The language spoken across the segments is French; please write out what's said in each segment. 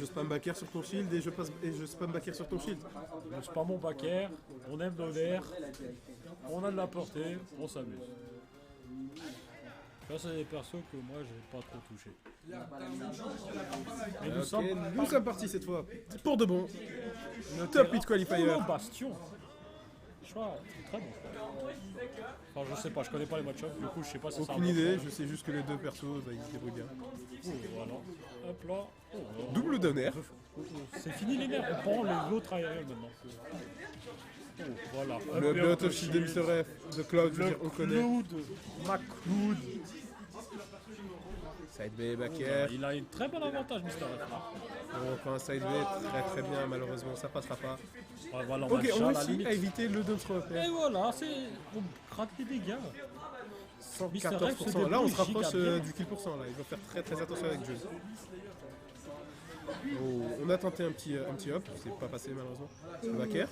Je spam backer sur ton shield et je spam backer sur ton shield. Je spam mon backer, on aime l'honneur, on a de la portée, on s'amuse. Ça, c'est des persos que moi j'ai pas trop touché. Et Nous sommes partis cette fois pour de bon. Le top 8 qualifier. Bastion. Je crois, c'est très bon. Enfin, je sais pas, je connais pas les match-ups, du coup, je sais pas si ça. Aucune idée, je sais juste que les deux persos, bah, ils se débrouillent bien. Oh, voilà. Hop là. Oh, Double d'honneur. C'est fini les nerfs, on prend l'autre aérienne maintenant. Oh, voilà. Le Blood of Shield de Mr. F, de Cloud, je veux dire, on connaît. Cloud, McCloud. Side B, backer. Il a une très bon avantage, Mr. F. On prend un side B, très bien, malheureusement, ça passera pas. Ouais, voilà, Ok, on réussit à éviter le dump throw. Et voilà, c'est. On gratte les dégâts. 114%. Là, on se rapproche du kill pourcent. Là, il faut faire très attention avec Jules. Oh, on a tenté un petit hop, c'est pas passé malheureusement. Le backer.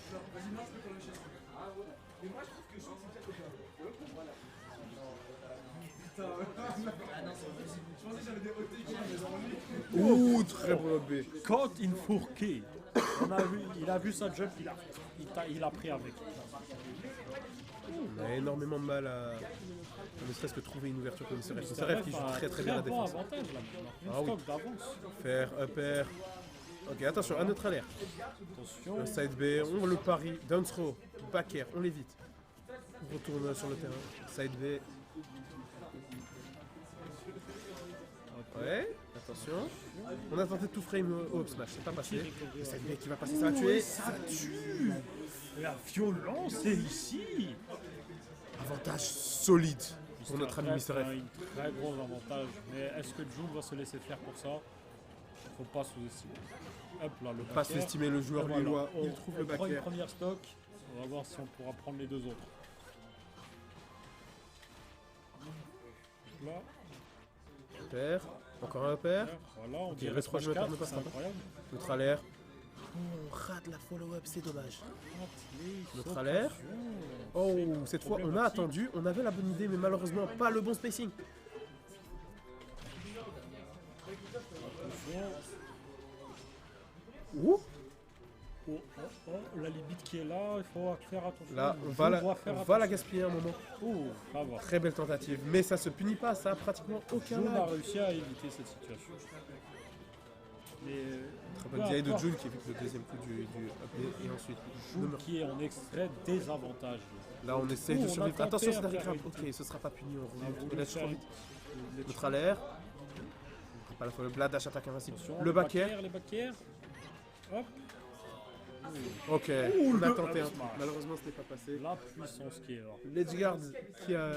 Ouh, très bon hop B. Quand il fourqué, il a vu sa jump, il a pris avec. On a énormément de mal à ne serait-ce que trouver une ouverture comme Seref. Seref qui joue très bien la défense. Avantage, là. Ah oui. Faire upper. Ok, attention, à notre alerte. Attention. Side B, on le parie. Down throw, back air, on l'évite. On retourne sur le terrain. Side B. Ouais, attention. On a tenté de tout frame au up smash, c'est pas passé. Le side B qui va passer, ça va tuer. Ça tue. La violence est ici. Avantage solide pour notre ami Mr. F. Un très gros avantage, mais est-ce que June va se laisser faire pour ça? Faut pas sous-estimer. Hop là, le Pas sous-estimer le joueur lillois, il trouve le back air. On prend une backer. première stock, on va voir si on pourra prendre les deux autres. Là. Upper, encore un upper. Voilà, on Ok, dirait reste 3 4, ne passe c'est pas. incroyable. Notre alerte. On rate la follow-up, c'est dommage. Notre alerte. Oh, cette fois on a attendu, on avait la bonne idée, mais malheureusement pas le bon spacing. Ouh. La limite qui est là, il faut faire attention. Là, on va la gaspiller un moment. Ça va. Très belle tentative, mais ça se punit pas, ça a pratiquement aucun June a lag. réussi à éviter cette situation. Mais Très bonne DI de June qui évite le deuxième coup du up et ensuite June qui est en extrait désavantage. là on essaye de survivre. Attention, c'est Darry Crab. Ok, ce sera pas puni, on laisse trop vite. Notre alerte. Pas la follow-up, là, dash attaque invincible. Le back air. Les back-air. Hop. Ok, on a tenté un truc. Malheureusement, ce n'est pas passé. La puissance qui est là. L'edgeguard qui a...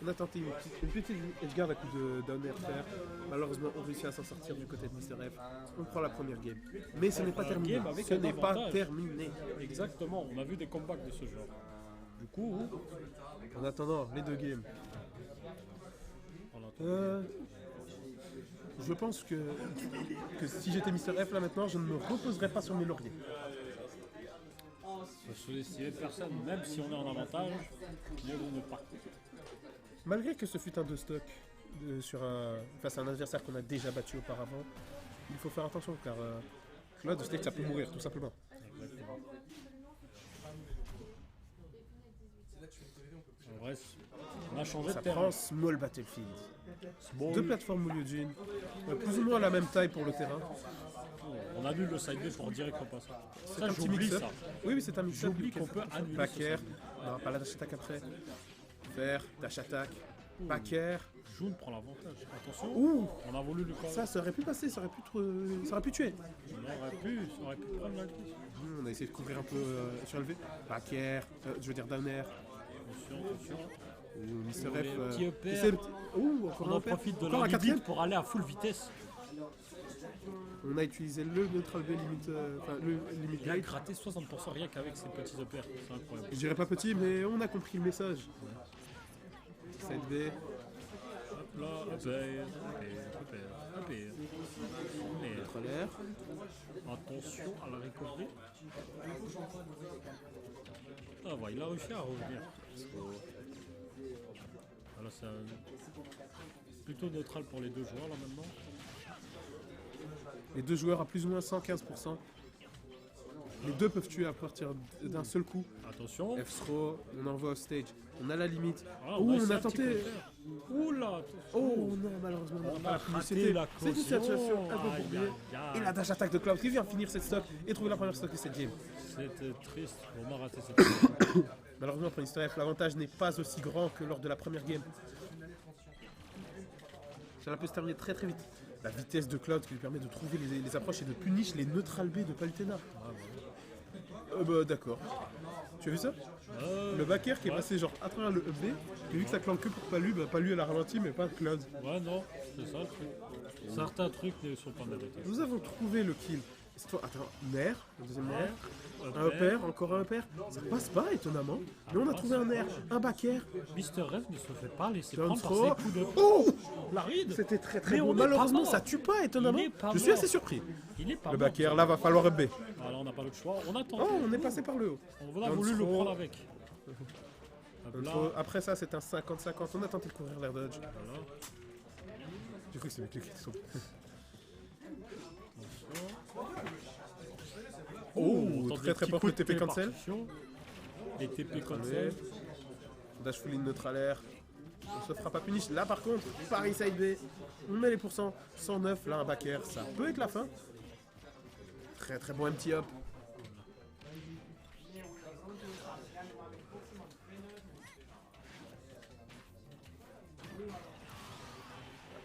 On a tenté une petite edgeguard à coup de down air faire. Malheureusement, on réussit à s'en sortir du côté de Mr. F. On prend la première game. Mais ce n'est pas terminé. Ce n'est pas terminé. Exactement, on a vu des comebacks de ce genre. Du coup, en attendant, les deux games. Je pense que si j'étais Mr. F là maintenant, je ne me reposerais pas sur mes lauriers. ne sous-estimer personne, même si on est en avantage, mieux vaut ne pas. Malgré que ce fut un 2 stock face à un adversaire qu'on a déjà battu auparavant, il faut faire attention car là, 2 stacks ça peut mourir tout simplement. Exactement. En vrai, on a changé de terrain. Ça prend Small Battlefield. Deux plateformes au lieu d'une. Plus ou moins la même taille pour le terrain. On annule le side B pour direct repassage. C'est un petit mix-up. Oui, c'est un mix-up. J'oublie qu'on peut annuler. Backer. Non, pas la dash attack après. Faire, dash attack. Backer. June prend l'avantage. Attention. Ouh. On a voulu le corps. Ça aurait pu passer, ça aurait pu tuer. Ça aurait pu prendre la glisse. On a essayé de couvrir un peu sur le V. Backer, je veux dire down air. Attention. Mr. F. On en profite de la limite pour aller à full vitesse. On a utilisé le neutral B limite, le limite. Il a gratté 60% rien qu'avec ses petits EPR. C'est incroyable. Je dirais pas petit, mais on a compris le message. 7B. Hop là, Neutral air. Attention à la recovery. Ah ouais, il a réussi à revenir. Voilà, c'est plutôt neutral pour les deux joueurs là maintenant. Les deux joueurs à plus ou moins 115%. Les deux peuvent tuer à partir d'un seul coup. Attention. F-throw, on envoie au stage. On a la limite. Ah, Ouh, on essayé a un petit tenté. peu. Oula. Oh non, malheureusement, on On n'a a pas pu. raté la C'est une caution. situation un peu Aïe, compliquée. aïe, aïe. Et la dash attaque de Cloud qui vient finir cette stock et trouver la première stock de cette game. C'était triste. On a raté cette Malheureusement pour Mr. F, l'avantage n'est pas aussi grand que lors de la première game. Cela peut se terminer très très vite. La vitesse de Cloud qui lui permet de trouver les approches et de punish les neutral B de Palutena. Bah d'accord. Tu as vu ça? Le backer qui est passé genre à travers le up B, et vu que ça clanque que pour Palu, bah Palu elle a ralenti mais pas Cloud. Ouais, non, c'est ça le truc. Certains trucs ne sont pas mérités. Nous avons trouvé le kill. Cette fois, attends, Nair, le deuxième Nair, un Upper. upper, encore un upper. Ça passe pas étonnamment. Mais on a trouvé un Nair, un backer. Mr. Ref ne se fait pas laisser Down prendre par throw. ses coups de Oh, la ride. c'était très très Mais beau. on est pas Malheureusement, mort. ça tue pas étonnamment. Il est pas Je suis mort. assez surpris. Il est pas Le mort. backer, là, va falloir up B. Alors on n'a pas le choix. On attend. Oh, on est passé par le haut. On a Down voulu le throw. prendre avec. Hop Down là. throw. Après ça, c'est un 50-50. On a tenté de courir l'air dodge. Voilà. J'ai cru que c'était avec les sont. Oh, Oh, on tente très des très petits fort coups le de TP cancel. partition. Les TP Allez. cancel. Dash full in neutral air. On se fera pas punish. Là par contre, Paris side B. On met les pourcents. 109, là un backer. Ça peut être la fin. Très très bon empty up.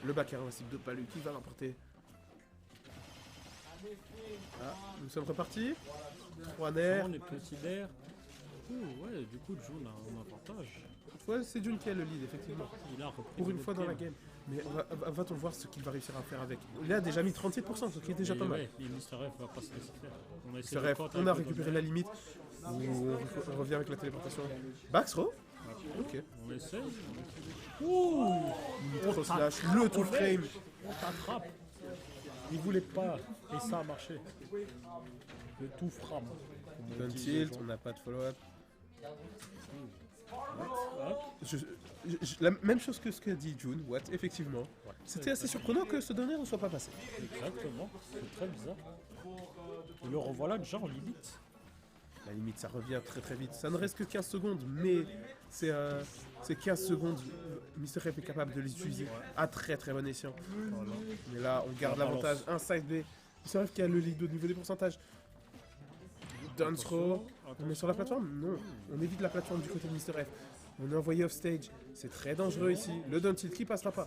Le backer aussi de Palu qui va l'emporter. Ah, nous sommes repartis. 3 nerfs. Les petits nerfs. Oh, ouais, du coup, June a un avantage. Cette fois, c'est June qui a le lead, effectivement. Il a repris Pour une le fois dans la game. game. Mais va-t-on voir ce qu'il va réussir à faire avec. Il a déjà mis 37%, ce qui est déjà Et pas mal. ouais, et Mr. F va pas se laisser faire. On a essayé Mr. de F, counter on a avec le récupéré bon la limite. On revient avec la téléportation. Backthrow. Ok. On essaye. Ouh, Micro slash, le tout frame. on t'attrape. Il voulait pas, et ça a marché. Le tout frappe. Down tilt, on n'a pas de follow-up. La même chose que ce qu'a dit June, what, effectivement. C'était assez surprenant que ce dernier ne soit pas passé. Exactement, c'est très bizarre. Et le revoilà déjà en limite. La limite, ça revient très très vite. Ça ne reste que 15 secondes, mais c'est 15 secondes. Mr. F est capable de les utiliser à très très bon escient. Voilà. Mais là, on garde La l'avantage. Un side B. Mr. F qui a le lead au niveau des pourcentages. Down throw. On est sur la plateforme? Non. On évite la plateforme du côté de Mr. F. On est envoyé off stage. C'est très dangereux ici. Le down tilt qui passera pas.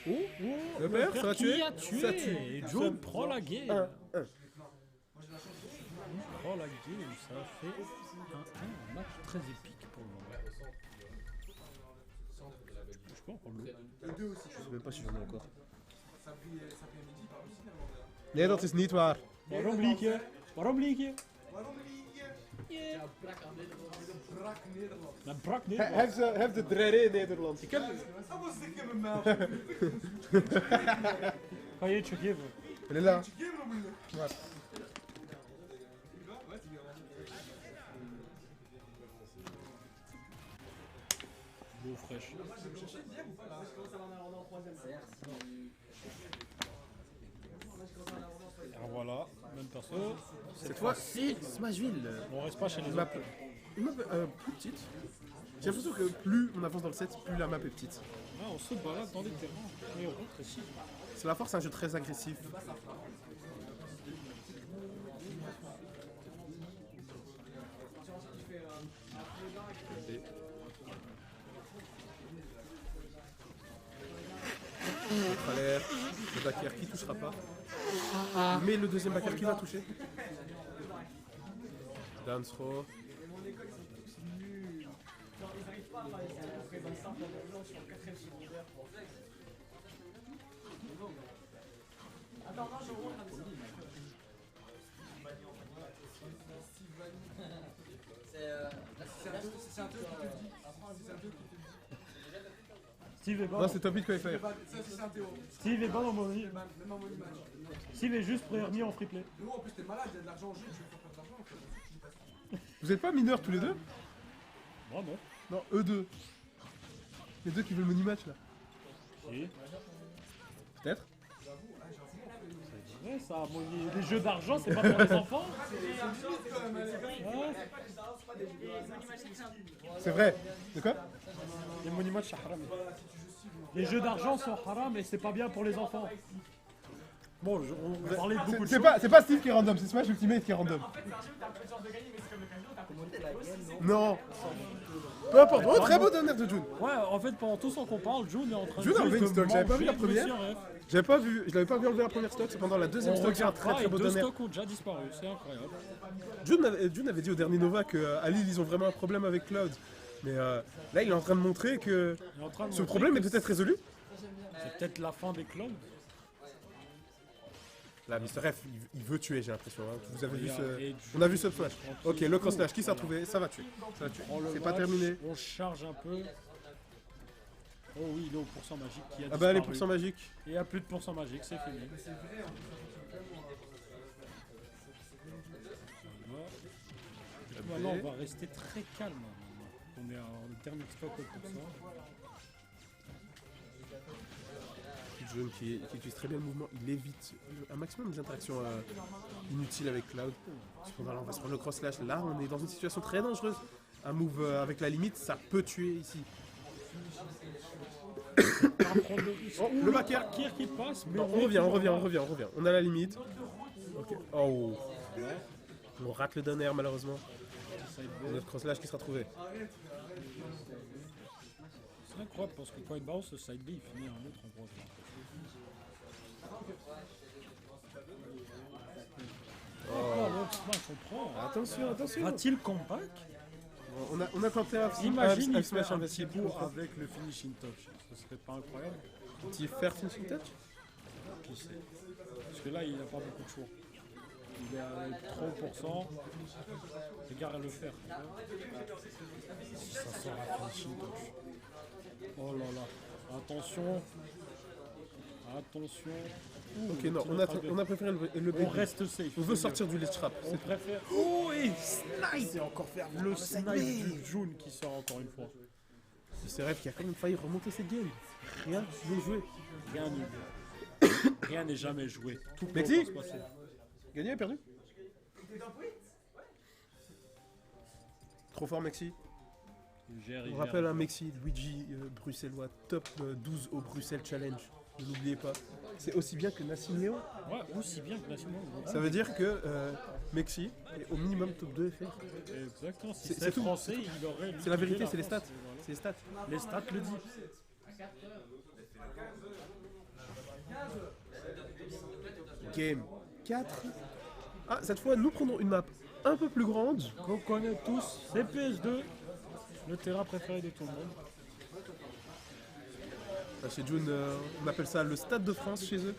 Oh, le père, ça va qui tuer? a tué. Ça tue. Et June prend la game. 1-1. Prend la game, ça a fait un match très épique pour le moment. Je peux en prendre l'eau. Je sais même pas si j'en ai encore. Nee, dat is niet waar. Waarom lieg je? Waarom lieg je? Een brak Nederland. Heb de dreré in Nederland. Ik heb... Kan je eentje geven? Elle est là. L'eau fraîche. Alors voilà, même perso. Cette fois-ci, Smashville. On reste pas chez les Une map, autres. une map plus petite. J'ai l'impression que plus on avance dans le set, plus la map est petite. Là, on se balade dans les terrains. Et on rentre ici. C'est la force, c'est un jeu très agressif. Contre l'air, le backer qui touchera pas. Mais le deuxième backer qui va toucher. Down throw. Steve est bon. Non, c'est Top Beat KFR. Steve est bon dans mon lit. Steve est juste remis en free play. Nous en plus t'es malade, il y a de l'argent en jeu, je vais faire perdre de l'argent en fait. Vous êtes pas mineurs tous les deux? Moi non. Non, eux deux. Les deux qui veulent le money match là. Si. Ouais, ça, bon, les jeux d'argent, c'est pas pour les enfants. Ouais. C'est vrai. De quoi? Les monuments de haram. Les jeux d'argent sont haram et c'est pas bien pour les enfants. Bon, on parlait de beaucoup de choses. C'est pas Steve qui est random, c'est Smash Ultimate qui est random. Non. Peu importe. Oh, très beau donner de June. Ouais, en fait, pendant tout ce qu'on parle, June est en train de June a enlevé une de stock, j'avais pas vu la manger première. Monsieur Ref. Je l'avais pas vu enlever la première stock, c'est pendant la deuxième On stock, j'ai un regarde très pas très et beau deux donner. stocks ont déjà disparu, c'est incroyable. June avait dit au dernier Nova qu'à Lille, ils ont vraiment un problème avec Cloud. Mais là, il est en train de montrer que Il est en train de ce montrer problème que est peut-être résolu. C'est peut-être la fin des clones. Là, Mr. F, il veut tuer, j'ai l'impression. Hein. Vous avez vu Et On a vu ce flash. Ok, le cross slash, qui s'est retrouvé? Ça va tuer. Ça va tuer. on le C'est pas match, terminé. On charge un peu. Oh oui, il est au pourcent magique qui a Ah bah, les disparu. pourcents magiques. Il n'y a plus de pourcent magique, c'est fini. Maintenant, on va rester très calme. On est en dernier stock au pourcent. June qui utilise très bien le mouvement, il évite un maximum d'interactions inutiles avec Cloud. Cependant, là, on va se prendre le cross slash. Là, on est dans une situation très dangereuse. Un move avec la limite, ça peut tuer ici. Oh, le backer qui passe, mais Non, on revient. On a la limite. Ok. Oh. On rate le donner malheureusement. Notre cross slash qui sera trouvé. C'est incroyable parce que quand il balance le side B, il finit un autre endroit. Oh, l'autre smash, on prend. Attention. Va-t-il comeback? On a tenté un Imagine un il smash fait un petit invincible. coup avec le finishing touch. Ce serait pas incroyable? Petit faire finishing touch. Qui sait? Parce que là, il n'a pas beaucoup de choix. Il est à 30%. Regarde à le faire. Si ça sort à finishing touch. Oh là là. Attention. Ouh, Ok, non, on a préféré le on baby. reste safe. On veut sortir du ledge trap. On préfère. Oh, et snipe! C'est encore faire le snipe du June qui sort encore une fois. C'est Rêve qui a quand même failli remonter cette game. Rien n'est joué. Rien n'est Rien n'est jamais joué. Tout peut Mexi se passer. Gagné et perdu? Trop fort Mexi. On rappelle un Mexi, Luigi bruxellois, top 12 au Bruxelles Challenge. Ne l'oubliez pas. C'est aussi bien que Nassim Léon. Ouais, aussi bien que Nassim. Ça veut dire que Mexi est au minimum top 2 FR. Exactement. Si C'est c'est tout. français, il aurait. C'est la vérité, liquidé c'est les France. stats. C'est les stats. Les stats le disent. Game 4. Ah, cette fois, nous prenons une map un peu plus grande. Qu'on connaît tous, c'est PS2, le terrain préféré de tout le monde. Là, chez June, on appelle ça le Stade de France chez eux.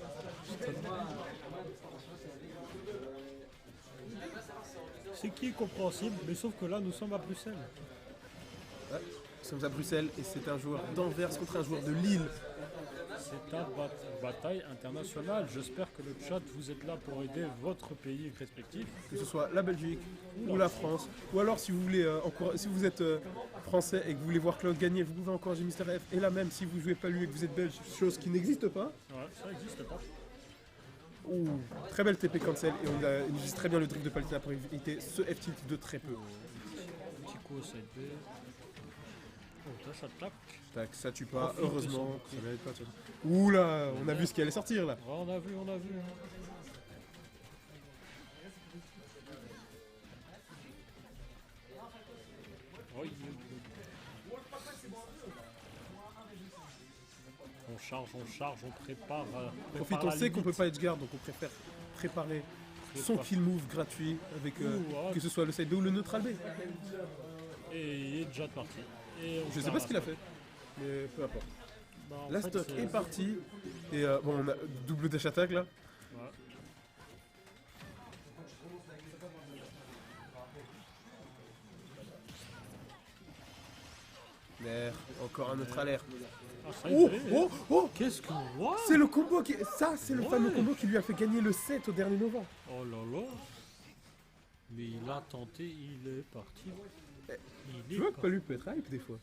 C'est qui est compréhensible, mais sauf que là, nous sommes à Bruxelles. Ouais, nous sommes à Bruxelles et c'est un joueur d'Anvers contre un joueur de Lille. C'est une bataille internationale. J'espère que le chat, vous êtes là pour aider votre pays respectif. Que ce soit la Belgique ou la France. Ou alors si vous voulez si vous êtes français et que vous voulez voir Cloud gagner, vous pouvez encourager Mister F. Et là même si vous jouez pas lui et que vous êtes belge, chose qui n'existe pas. Ouais, ça n'existe pas. Ouh, très belle TP cancel et on utilise très bien le drift de Paltina pour éviter ce F-tilt de très peu. Petit coup au side B. Oh, ça tape. Tac, ça tue pas, Profite de heureusement. son Ça mérite pas, ouh là, on a vu ce qui allait sortir là. Ouais, on a vu. On charge, on prépare. Profite, on sait qu'on peut pas edgeguard, donc on préfère préparer son kill move gratuit avec que ce soit le side B ou le neutral B. Et il est déjà parti. Je sais pas ce qu'il a fait, mais peu importe. Bah, en La fait, stock c'est- est partie et bon, on a double dash attack là. Ouais. L'air, encore un neutral air. Ah, ça Oh, y est. oh Qu'est-ce que. What? c'est le combo qui. Ça, c'est le Ouais. fameux combo qui lui a fait gagner le set au dernier Nova. Oh là là. Mais il a tenté, il est parti. Tu vois que Palu peut être hype des fois.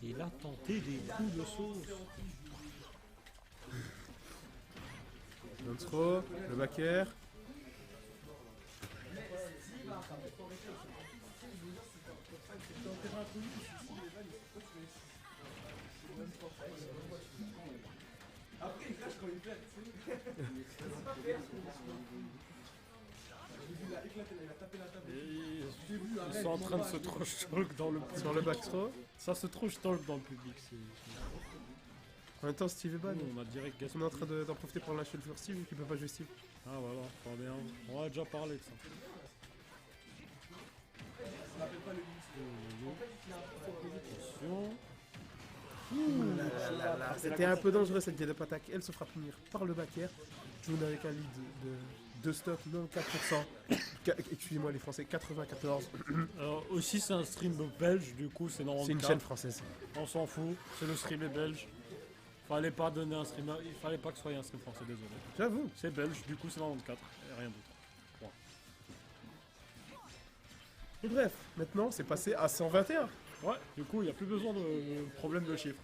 Il a tenté des coups de sauce. Down le back air. Ils sont en train de se trash talk dans le public. Sur le back throw. Ça se trash talk dans le public. En même temps, Steve est ban. On a direct On est en train d'en profiter pour lâcher le joueur Steve vu qu'il peut pas jouer Steve. Ah voilà, pas bien. On a déjà parlé de ça. Attention. C'était un peu dangereux cette get-up attack. Elle se fera punir par le back air. June avec un lead de stock, non 4%. Excusez-moi les Français, 94. Aussi c'est un stream belge, du coup c'est normal. C'est une chaîne française. On s'en fout, c'est le stream est belge. Fallait pas donner un stream, il fallait pas que ce soit un stream français, désolé. J'avoue. C'est belge, du coup c'est 94, et rien d'autre. Point. Et bref, maintenant c'est passé à 121. Ouais, du coup il n'y a plus besoin de problème de chiffres.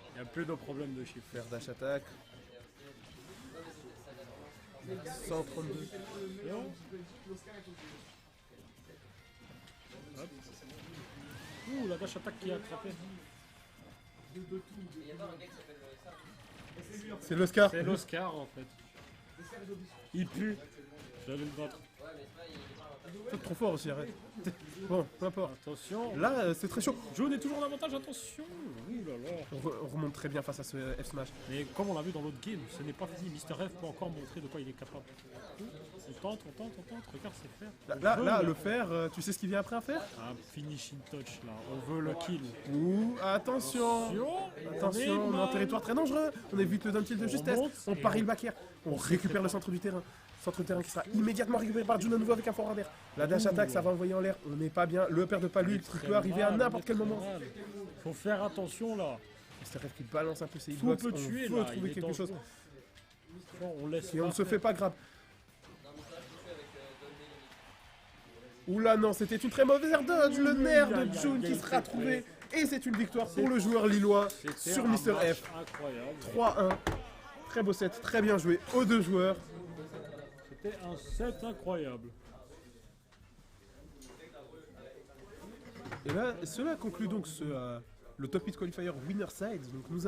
Il n'y a plus de problème de chiffres. Faire dash attack. 132. Hop. Ouh, la dash attack qui a attrapé. C'est l'Oscar. C'est l'Oscar en fait. Il pue. J'allais le battre. C'est trop fort aussi, arrête. Bon, peu importe. Attention. Là, c'est très chaud. Jaune est toujours en avantage, attention. Ouh là là. On remonte très bien face à ce F-Smash. Mais comme on l'a vu dans l'autre game, ce n'est pas fini. Mister F peut encore montrer de quoi il est capable. On tente. Regarde, c'est faire. Là, le fer, tu sais ce qui vient après un fer? Un finishing touch là. On veut le kill. Ouh, attention. Attention, on est en territoire très dangereux. On évite le down tilt de justesse. On parie le back air. On récupère le centre du terrain. Centre de terrain qui sera immédiatement récupéré par June à nouveau avec un forward air. La dash attack, ça va envoyer en l'air. On n'est pas bien. Le père de Palu, il peut arriver à n'importe quel moment. Faut faire attention là. Mister F qui balance un peu ses Tout hitbox. peut tuer On là. veut trouver quelque chose. On laisse Et on pas ne se faire. fait pas grave. Oula non, c'était une très mauvaise air dodge. Le nerf de June qui sera trouvé. Et c'est une victoire pour le joueur lillois sur Mister F. Incroyable. 3-1. Très beau set, très bien joué aux deux joueurs. C'était un set incroyable. Et là, cela conclut donc le Top 8 Qualifier Winner Side. Donc nous